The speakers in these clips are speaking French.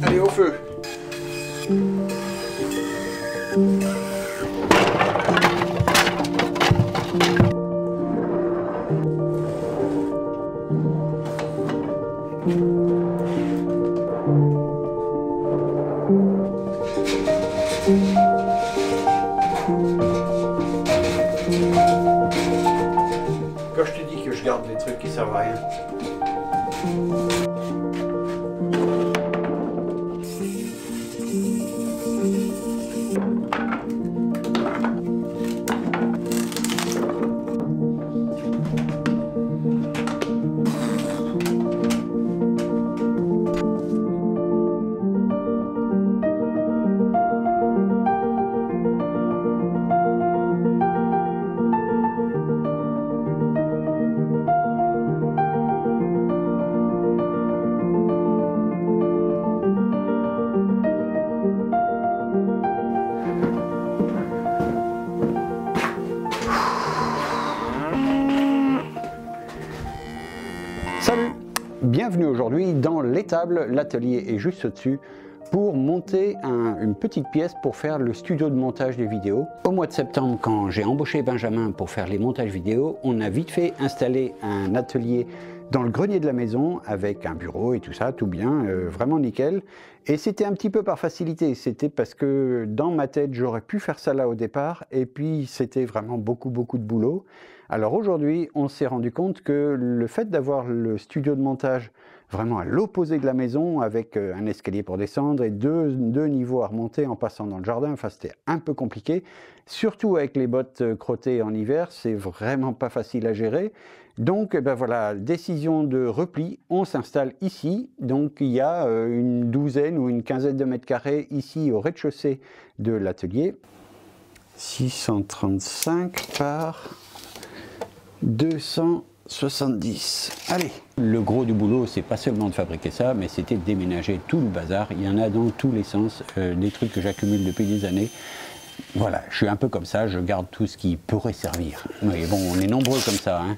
Allez, au feu. Quand je te dis que je garde les trucs qui servent à rien. Salut, bienvenue aujourd'hui dans l'étable, l'atelier est juste au-dessus pour monter une petite pièce pour faire le studio de montage des vidéos. Au mois de septembre, quand j'ai embauché Benjamin pour faire les montages vidéo, on a vite fait installer un atelier dans le grenier de la maison avec un bureau et tout ça, tout bien, vraiment nickel. Et c'était un petit peu par facilité, c'était parce que dans ma tête j'aurais pu faire ça là au départ et puis c'était vraiment beaucoup de boulot. Alors aujourd'hui on s'est rendu compte que le fait d'avoir le studio de montage vraiment à l'opposé de la maison avec un escalier pour descendre et deux niveaux à remonter en passant dans le jardin, enfin c'était un peu compliqué, surtout avec les bottes crottées en hiver, c'est vraiment pas facile à gérer. Donc ben voilà, décision de repli, on s'installe ici, donc il y a une douzaine ou une quinzaine de mètres carrés ici au rez-de-chaussée de l'atelier. 635 par 270. Allez, le gros du boulot, c'est pas seulement de fabriquer ça, mais c'était de déménager tout le bazar. Il y en a dans tous les sens, des trucs que j'accumule depuis des années. Voilà, je suis un peu comme ça, je garde tout ce qui pourrait servir. Mais bon, on est nombreux comme ça, hein.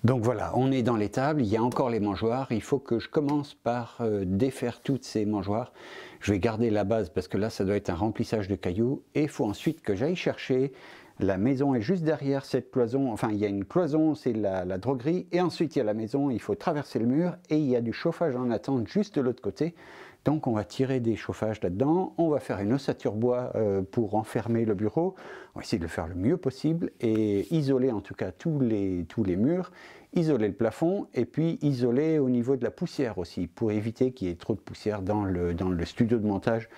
Donc voilà, on est dans l'étable, il y a encore les mangeoires, il faut que je commence par défaire toutes ces mangeoires. Je vais garder la base parce que là ça doit être un remplissage de cailloux et il faut ensuite que j'aille chercher. La maison est juste derrière cette cloison, enfin il y a une cloison, c'est la droguerie, et ensuite il y a la maison, il faut traverser le mur et il y a du chauffage en attente juste de l'autre côté. Donc on va tirer des chauffages là-dedans, on va faire une ossature bois pour enfermer le bureau, on va essayer de le faire le mieux possible et isoler en tout cas tous les murs, isoler le plafond et puis isoler au niveau de la poussière aussi pour éviter qu'il y ait trop de poussière dans le studio de montage.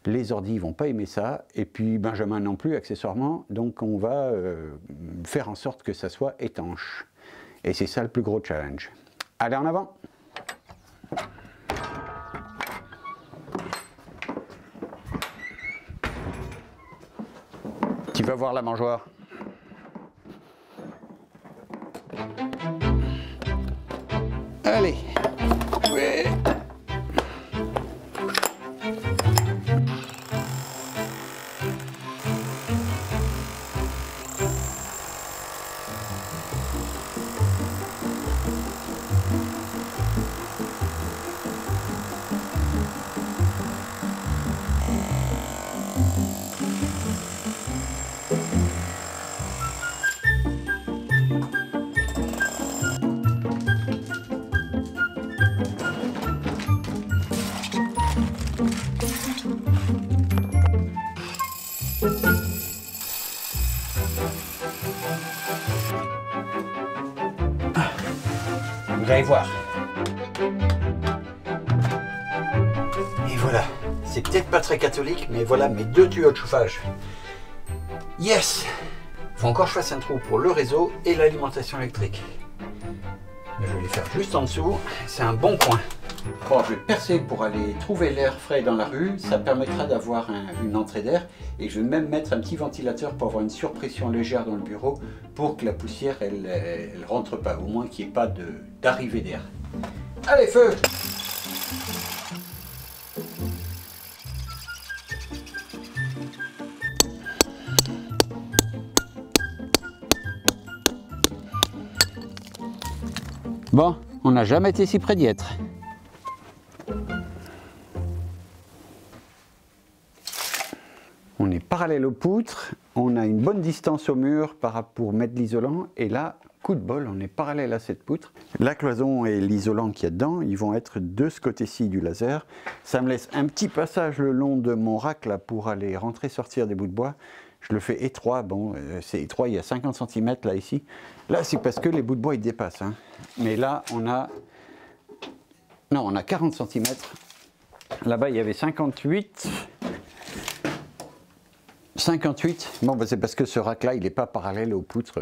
Les ordis ne vont pas aimer ça et puis Benjamin non plus accessoirement, donc on va faire en sorte que ça soit étanche et c'est ça le plus gros challenge. Allez en avant! Tu vas voir la mangeoire. Allez. Ouais. Vous allez voir. Et voilà, c'est peut-être pas très catholique, mais voilà mes deux tuyaux de chauffage. Yes! Faut encore que je fasse un trou pour le réseau et l'alimentation électrique. Mais je vais les faire juste en dessous, c'est un bon coin. Bon, je vais percer pour aller trouver l'air frais dans la rue, ça permettra d'avoir une entrée d'air et je vais même mettre un petit ventilateur pour avoir une surpression légère dans le bureau pour que la poussière elle rentre pas, au moins qu'il n'y ait pas d'arrivée d'air. Allez, feu! Bon, on n'a jamais été si près d'y être. On est parallèle aux poutres, on a une bonne distance au mur pour mettre l'isolant, et là, coup de bol, on est parallèle à cette poutre. La cloison et l'isolant qu'il y a dedans, ils vont être de ce côté-ci du laser. Ça me laisse un petit passage le long de mon rack là pour aller rentrer, sortir des bouts de bois. Je le fais étroit, bon, c'est étroit, il y a 50 cm là ici. Là, c'est parce que les bouts de bois, ils dépassent. Hein. Mais là, on a 40 cm. Là-bas, il y avait 58. 58. Bon, bah, c'est parce que ce rack-là, il n'est pas parallèle aux poutres.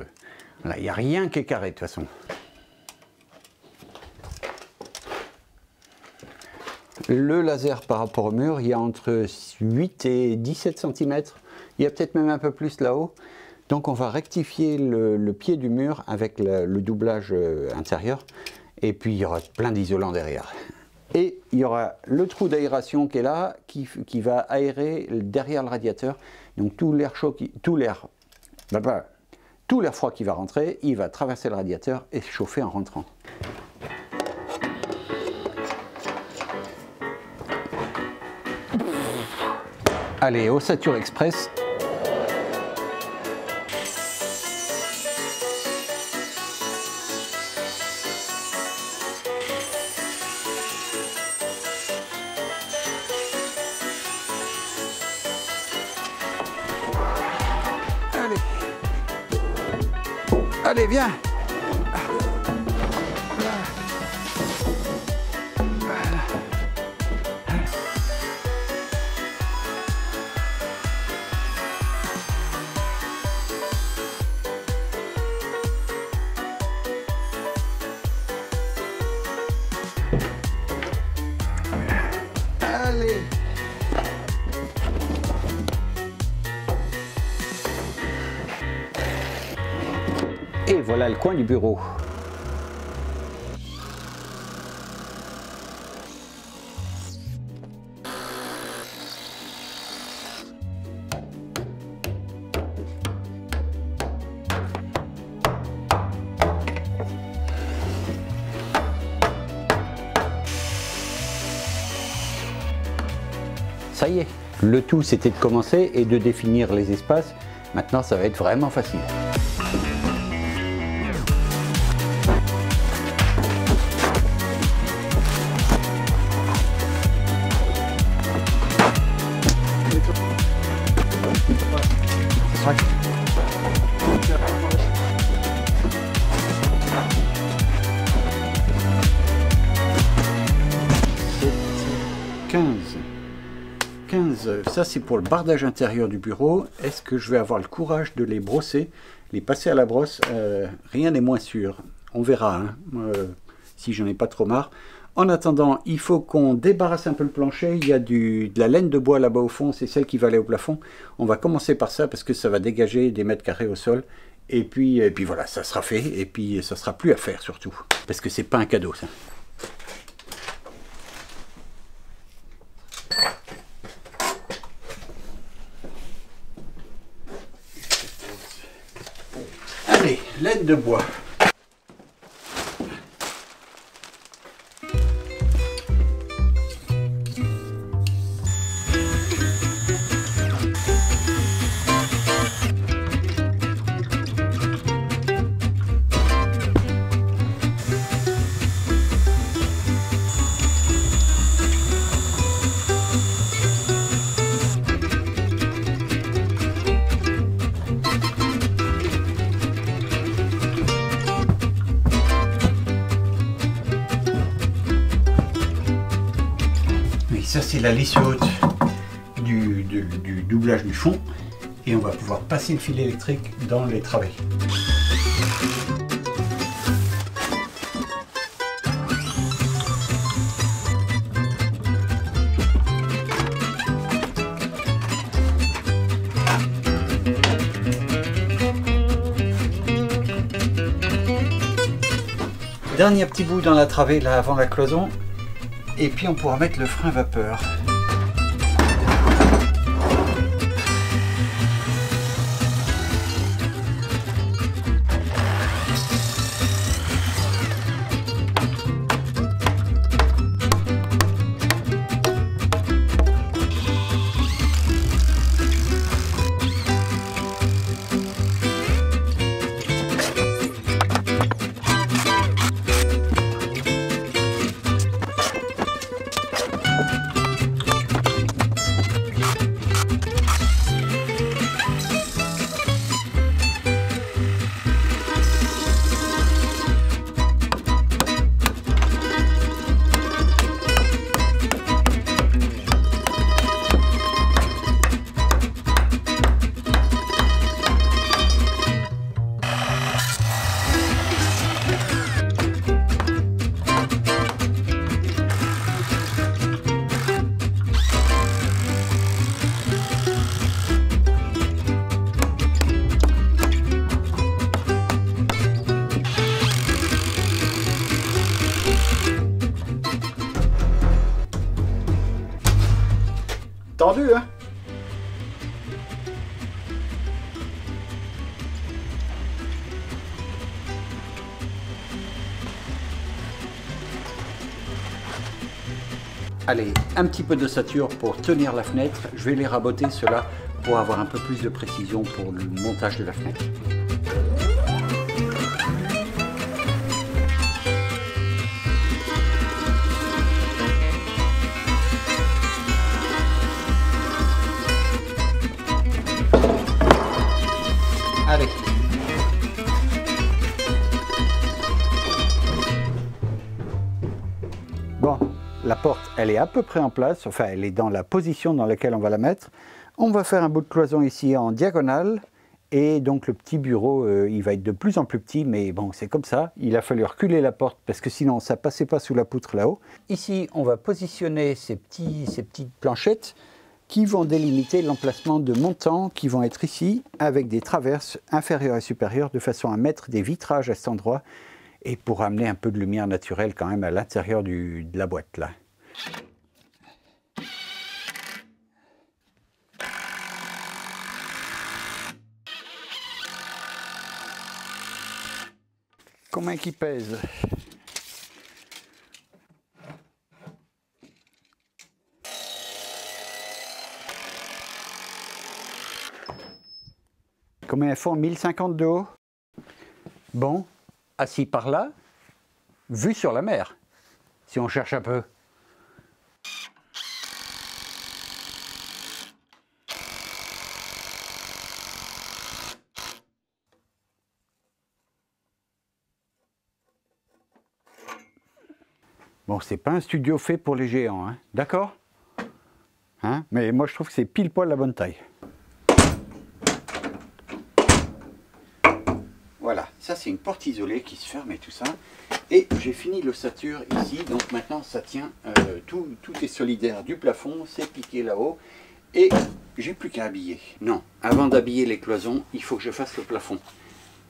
Là, il n'y a rien qui est carré, de toute façon. Le laser par rapport au mur, il y a entre 8 et 17 cm. Il y a peut-être même un peu plus là-haut. Donc on va rectifier le pied du mur avec le doublage intérieur. Et puis il y aura plein d'isolants derrière. Et il y aura le trou d'aération qui est là, qui va aérer derrière le radiateur. Donc tout l'air chaud, tout l'air froid qui va rentrer, il va traverser le radiateur et se chauffer en rentrant. Allez, Ossature Express. Allez. Allez, viens. Allez. Et voilà le coin du bureau. Ça y est, le tout c'était de commencer et de définir les espaces. Maintenant ça va être vraiment facile. C'est 15, ça c'est pour le bardage intérieur du bureau. Est-ce que je vais avoir le courage de les brosser, les passer à la brosse? Rien n'est moins sûr. On verra hein, si j'en ai pas trop marre. En attendant, il faut qu'on débarrasse un peu le plancher. Il y a de la laine de bois là-bas au fond, c'est celle qui va aller au plafond. On va commencer par ça parce que ça va dégager des mètres carrés au sol. Et puis voilà, ça sera fait. Et puis ça sera plus à faire surtout. Parce que c'est pas un cadeau ça. Allez, laine de bois. Ça c'est la lisse haute du doublage du fond. et on va pouvoir passer le fil électrique dans les travées. Dernier petit bout dans la travée là avant la cloison, et puis on pourra mettre le frein vapeur. Tendu, hein? Allez, un petit peu d'ossature pour tenir la fenêtre. Je vais les raboter ceux-là pour avoir un peu plus de précision pour le montage de la fenêtre. Allez. Bon, la porte, elle est à peu près en place, enfin elle est dans la position dans laquelle on va la mettre. On va faire un bout de cloison ici en diagonale, et donc le petit bureau, il va être de plus en plus petit, mais bon, c'est comme ça. Il a fallu reculer la porte parce que sinon ça passait pas sous la poutre là-haut. Ici, on va positionner ces petites planchettes qui vont délimiter l'emplacement de montants qui vont être ici avec des traverses inférieures et supérieures de façon à mettre des vitrages à cet endroit et pour amener un peu de lumière naturelle quand même à l'intérieur de la boîte là. Combien qui pèse ? Combien elles font? 1050 de haut. Bon, assis par là, vue sur la mer, si on cherche un peu. Bon, c'est pas un studio fait pour les géants, hein, d'accord? Hein? Mais moi je trouve que c'est pile poil la bonne taille. Voilà, ça c'est une porte isolée qui se ferme et tout ça. Et j'ai fini l'ossature ici, donc maintenant ça tient, tout est solidaire du plafond, c'est piqué là-haut. Et j'ai plus qu'à habiller. Non, avant d'habiller les cloisons, il faut que je fasse le plafond.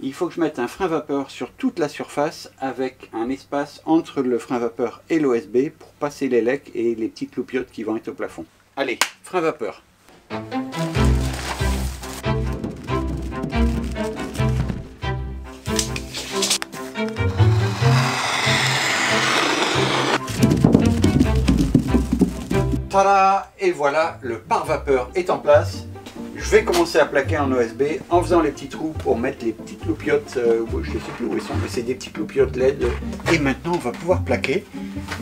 Il faut que je mette un frein vapeur sur toute la surface avec un espace entre le frein vapeur et l'OSB pour passer les lecs et les petites loupiottes qui vont être au plafond. Allez, frein vapeur. Tada! Et voilà, le pare-vapeur est en place. Je vais commencer à plaquer en OSB en faisant les petits trous pour mettre les petites loupiottes, je ne sais plus où elles sont, mais c'est des petites loupiottes LED. Et maintenant on va pouvoir plaquer.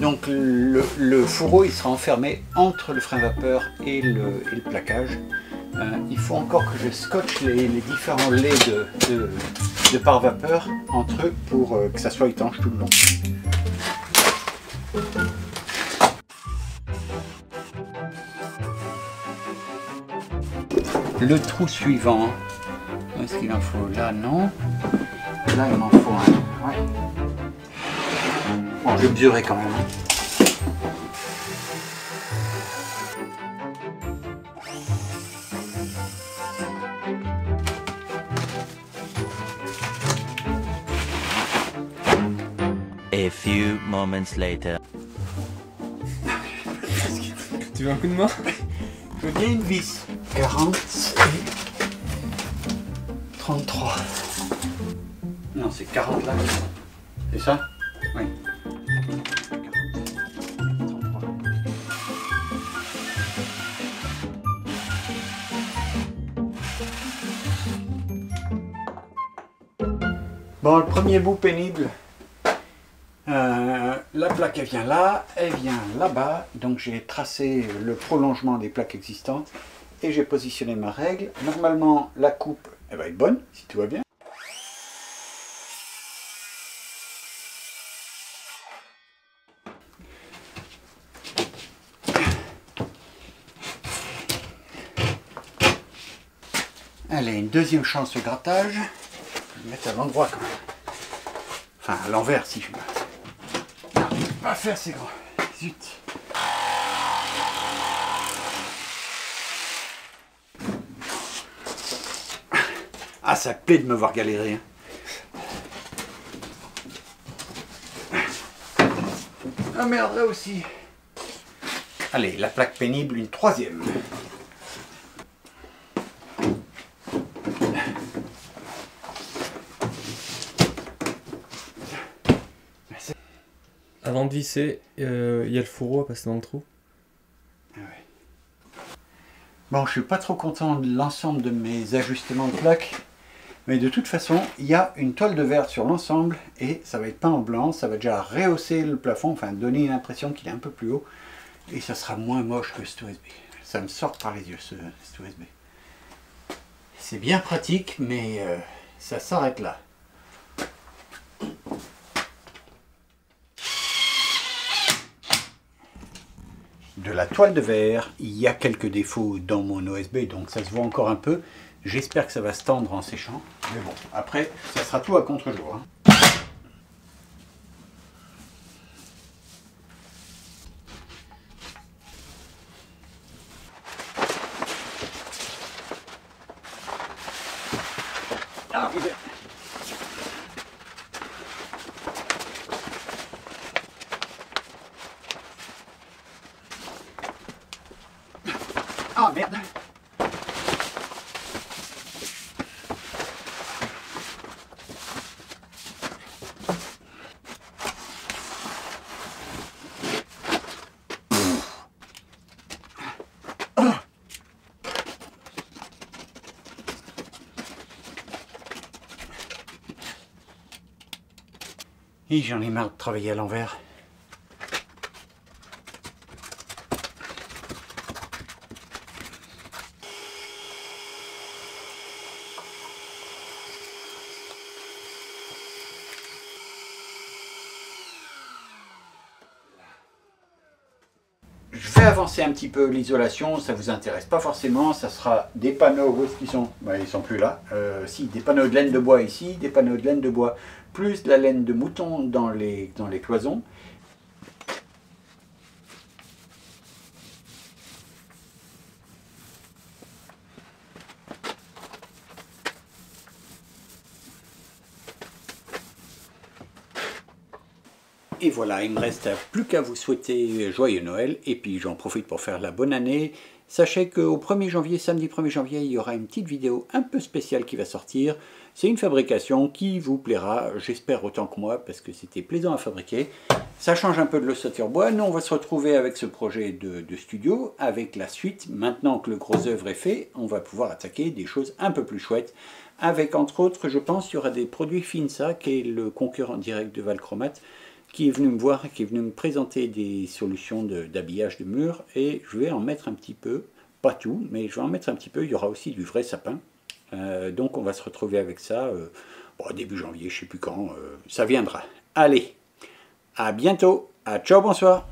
Donc le fourreau il sera enfermé entre le frein vapeur et le plaquage. Il faut encore que je scotche les différents laits de pare-vapeur entre eux pour que ça soit étanche tout le long. le trou suivant. Où est-ce qu'il en faut? Là, non. Là, il m'en faut un. Ouais. Bon, je vais mesurer quand même. A few moments later. Tu veux un coup de main? Je veux bien une vis. 40 et 33. Non, c'est 40 là. C'est ça? Oui. 40, 33. Bon, le premier bout pénible. La plaque elle vient là, elle vient là-bas, donc j'ai tracé le prolongement des plaques existantes et j'ai positionné ma règle. Normalement la coupe elle va être bonne, si tout va bien. Allez, une deuxième chance de grattage. Je vais le mettre à l'endroit quand même. Enfin à l'envers si je veux. Pas faire c'est grand. Zut. Ah, ça plaît de me voir galérer. Ah merde, là aussi. Allez, la plaque pénible, une troisième. Avant de visser, il y a le fourreau à passer dans le trou. Ah ouais. Bon, je suis pas trop content de l'ensemble de mes ajustements de plaques, mais de toute façon, il y a une toile de verre sur l'ensemble et ça va être peint en blanc, ça va déjà rehausser le plafond, enfin donner l'impression qu'il est un peu plus haut et ça sera moins moche que cet USB. Ça me sort par les yeux cet USB. C'est bien pratique, mais ça s'arrête là. De la toile de verre, il y a quelques défauts dans mon OSB, donc ça se voit encore un peu. J'espère que ça va se tendre en séchant. Mais bon, après, ça sera tout à contre-jour. Ah, ah merde. Et j'en ai marre de travailler à l'envers. Je vais avancer un petit peu l'isolation, ça vous intéresse pas forcément, ça sera des panneaux, où est-ce qu'ils sont? Ben, ils sont plus là. Si, des panneaux de laine de bois ici, des panneaux de laine de bois, plus de la laine de mouton dans les cloisons. Et voilà, il ne me reste plus qu'à vous souhaiter joyeux Noël, et puis j'en profite pour faire la bonne année. Sachez qu'au 1er janvier, samedi 1er janvier, il y aura une petite vidéo un peu spéciale qui va sortir. C'est une fabrication qui vous plaira, j'espère autant que moi, parce que c'était plaisant à fabriquer. Ça change un peu de l'ossature bois. Nous, on va se retrouver avec ce projet de studio, avec la suite. Maintenant que le gros œuvre est fait, on va pouvoir attaquer des choses un peu plus chouettes. Avec, entre autres, je pense, il y aura des produits Finsa, qui est le concurrent direct de Valchromat, qui est venu me voir, qui est venu me présenter des solutions d'habillage de murs, et je vais en mettre un petit peu, pas tout, mais je vais en mettre un petit peu. Il y aura aussi du vrai sapin, donc on va se retrouver avec ça bon, début janvier, je ne sais plus quand, ça viendra. Allez, à bientôt, à ciao, bonsoir.